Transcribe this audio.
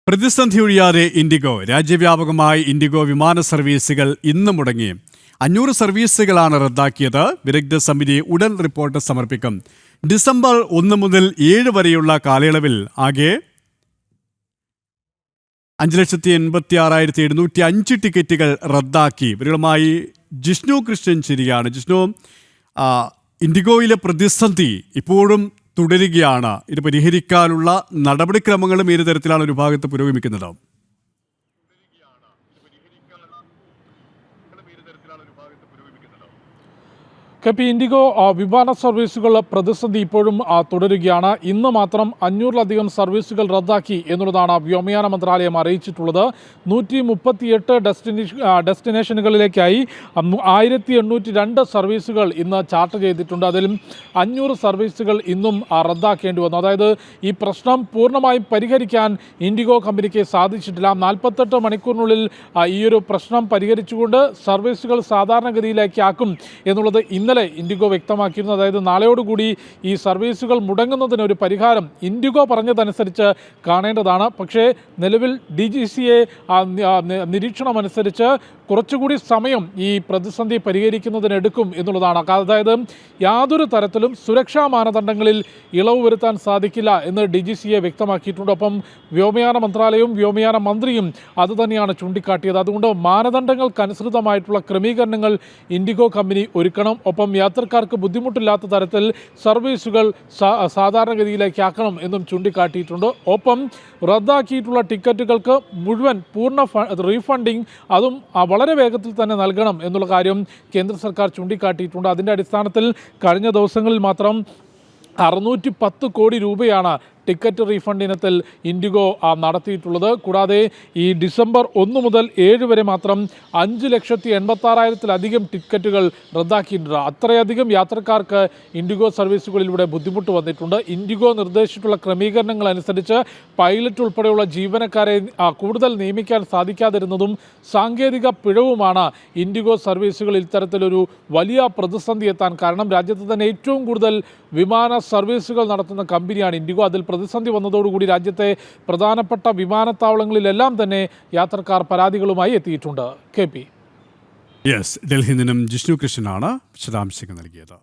പ്രതിസന്ധി ഒഴിയാതെ ഇൻഡിഗോ. രാജ്യവ്യാപകമായി ഇൻഡിഗോ വിമാന സർവീസുകൾ ഇന്ന് മുടങ്ങി. 500 സർവീസുകളാണ് റദ്ദാക്കിയത്. വിദഗ്ധ സമിതി ഉടൻ റിപ്പോർട്ട് സമർപ്പിക്കും. ഡിസംബർ 1 മുതൽ 7 വരെയുള്ള കാലയളവിൽ ആകെ 5,86,705 ടിക്കറ്റുകൾ റദ്ദാക്കി. ഇവരുമായി ജിഷ്ണു കൃഷ്ണൻ ശരിയാണ്. ജിഷ്ണു, ഇൻഡിഗോയിലെ പ്രതിസന്ധി ഇപ്പോഴും തുടരുകയാണ്. ഇത് പരിഹരിക്കാനുള്ള നടപടിക്രമങ്ങളും ഏത് തരത്തിലാണ് ഒരു ഭാഗത്ത് പുരോഗമിക്കുന്നത്? ഇൻഡിഗോ വിമാന സർവീസുകൾ പ്രതിസന്ധി ഇപ്പോഴും തുടരുകയാണ്. ഇന്ന് മാത്രം 500-ലധികം സർവീസുകൾ റദ്ദാക്കി എന്നുള്ളതാണ് വ്യോമയാന മന്ത്രാലയം അറിയിച്ചിട്ടുള്ളത്. 138 ഡെസ്റ്റിനേഷനുകളിലേക്കായി 1802 സർവീസുകൾ ഇന്ന് ചാർട്ട് ചെയ്തിട്ടുണ്ട്. അതിലും 500 സർവീസുകൾ ഇന്നും റദ്ദാക്കേണ്ടി വന്നു. അതായത് ഈ പ്രശ്നം പൂർണ്ണമായും പരിഹരിക്കാൻ ഇൻഡിഗോ കമ്പനിക്ക് സാധിച്ചിട്ടില്ല. 48 മണിക്കൂറിനുള്ളിൽ ഈ ഒരു പ്രശ്നം പരിഹരിച്ചുകൊണ്ട് സർവീസുകൾ സാധാരണഗതിയിലേക്കാക്കും എന്നുള്ളത് ഇന്നലെ ഇൻഡിഗോ വ്യക്തമാക്കിയിരുന്നു. അതായത് നാളെയോടുകൂടി ഈ സർവീസുകൾ മുടങ്ങുന്നതിന് ഒരു പരിഹാരം ഇൻഡിഗോ പറഞ്ഞതനുസരിച്ച് കാണേണ്ടതാണ്. പക്ഷേ നിലവിൽ DGCA നിരീക്ഷണമനുസരിച്ച് കുറച്ചുകൂടി സമയം ഈ പ്രതിസന്ധി പരിഹരിക്കുന്നതിനെടുക്കും എന്നുള്ളതാണ്. അതായത് യാതൊരു തരത്തിലും സുരക്ഷാ മാനദണ്ഡങ്ങളിൽ ഇളവ് വരുത്താൻ സാധിക്കില്ല എന്ന് DGCA വ്യക്തമാക്കിയിട്ടുണ്ട്. ഒപ്പം വ്യോമയാന മന്ത്രാലയവും വ്യോമയാന മന്ത്രിയും അതുതന്നെയാണ് ചൂണ്ടിക്കാട്ടിയത്. അതുകൊണ്ട് മാനദണ്ഡങ്ങൾക്കനുസൃതമായിട്ടുള്ള ക്രമീകരണങ്ങൾ ഇൻഡിഗോ കമ്പനി ഒരുക്കണം. ഒപ്പം യാത്രക്കാർക്ക് ബുദ്ധിമുട്ടില്ലാത്ത തരത്തിൽ സർവീസുകൾ സാധാരണഗതിയിലേക്കാക്കണം എന്നും ചൂണ്ടിക്കാട്ടിയിട്ടുണ്ട്. ഒപ്പം റദ്ദാക്കിയിട്ടുള്ള ടിക്കറ്റുകൾക്ക് മുഴുവൻ പൂർണ്ണ റീഫണ്ടിങ് അതും വളരെ വേഗത്തിൽ തന്നെ നൽകണം എന്നുള്ള കാര്യം കേന്ദ്ര സർക്കാർ ചൂണ്ടിക്കാട്ടിയിട്ടുണ്ട്. അതിൻ്റെ അടിസ്ഥാനത്തിൽ കഴിഞ്ഞ ദിവസങ്ങളിൽ മാത്രം 610 കോടി രൂപയാണ് ടിക്കറ്റ് റീഫണ്ട് ഇനത്തിൽ ഇൻഡിഗോ നടത്തിയിട്ടുള്ളത്. കൂടാതെ ഈ ഡിസംബർ 1 മുതൽ 7 വരെ മാത്രം 5,86,000-ലധികം ടിക്കറ്റുകൾ റദ്ദാക്കിയിട്ടുണ്ട്. അത്രയധികം യാത്രക്കാർക്ക് ഇൻഡിഗോ സർവീസുകളിലൂടെ ബുദ്ധിമുട്ട് വന്നിട്ടുണ്ട്. ഇൻഡിഗോ നിർദ്ദേശിച്ചിട്ടുള്ള ക്രമീകരണങ്ങൾ അനുസരിച്ച് പൈലറ്റ് ഉൾപ്പെടെയുള്ള ജീവനക്കാരെ കൂടുതൽ നിയമിക്കാൻ സാധിക്കാതിരുന്നതും സാങ്കേതിക പിഴവുമാണ് ഇൻഡിഗോ സർവീസുകളിൽ ഇത്തരത്തിലൊരു വലിയ പ്രതിസന്ധി എത്താൻ കാരണം. രാജ്യത്ത് തന്നെ ഏറ്റവും കൂടുതൽ വിമാന സർവീസുകൾ നടത്തുന്ന കമ്പനിയാണ് ഇൻഡിഗോ. അതിൽ പ്രതിസന്ധി വന്നതോടുകൂടി രാജ്യത്തെ പ്രധാനപ്പെട്ട വിമാനത്താവളങ്ങളിലെല്ലാം തന്നെ യാത്രക്കാർ പരാതികളുമായി എത്തിയിട്ടുണ്ട്. KP. യെസ്, ഡൽഹിയിൽ നിന്നും ജിഷ്ണു കൃഷ്ണനാണ് വിശദാംശങ്ങൾ നൽകിയത്.